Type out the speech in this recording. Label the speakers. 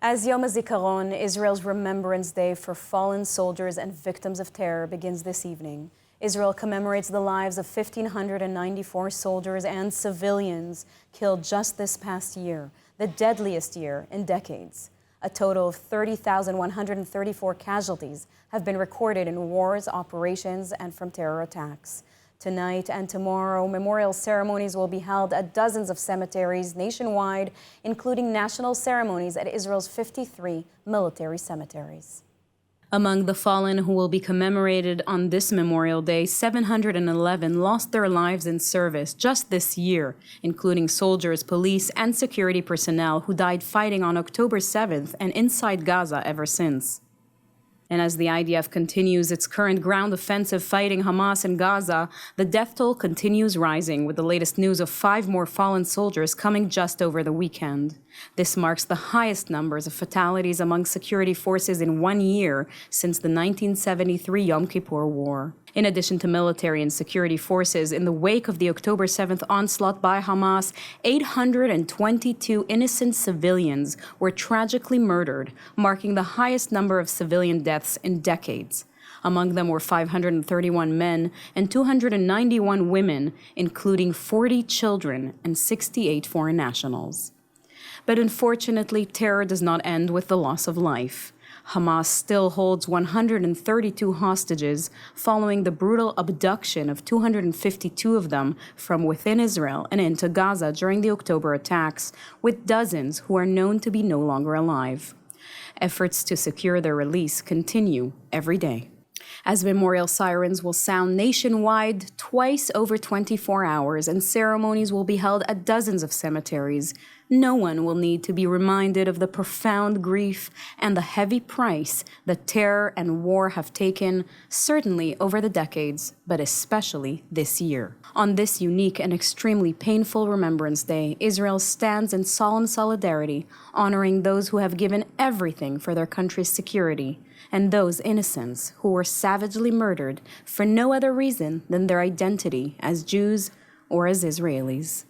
Speaker 1: As Yom Hazikaron, Israel's Remembrance Day for fallen soldiers and victims of terror, begins this evening, Israel commemorates the lives of 1,594 soldiers and civilians killed just this past year, the deadliest year in decades. A total of 30,134 casualties have been recorded in wars, operations, and from terror attacks. Tonight and tomorrow, memorial ceremonies will be held at dozens of cemeteries nationwide, including national ceremonies at Israel's 53 military cemeteries. Among the fallen who will be commemorated on this Memorial Day, 711 lost their lives in service just this year, including soldiers, police, and security personnel who died fighting on October 7th and inside Gaza ever since. And as the IDF continues its current ground offensive fighting Hamas in Gaza, the death toll continues rising, with the latest news of 5 more fallen soldiers coming just over the weekend. This marks the highest numbers of fatalities among security forces in 1 year since the 1973 Yom Kippur War. In addition to military and security forces, in the wake of the October 7th onslaught by Hamas, 822 innocent civilians were tragically murdered, marking the highest number of civilian deaths in decades. Among them were 531 men and 291 women, including 40 children and 68 foreign nationals. But unfortunately, terror does not end with the loss of life. Hamas still holds 132 hostages following the brutal abduction of 252 of them from within Israel and into Gaza during the October attacks, with dozens who are known to be no longer alive. Efforts to secure their release continue every day, as memorial sirens will sound nationwide twice over 24 hours and ceremonies will be held at dozens of cemeteries. No one will need to be reminded of the profound grief and the heavy price that terror and war have taken, certainly over the decades, but especially this year. On this unique and extremely painful Remembrance Day, Israel stands in solemn solidarity, honoring those who have given everything for their country's security, and those innocents who were savagely murdered for no other reason than their identity as Jews or as Israelis.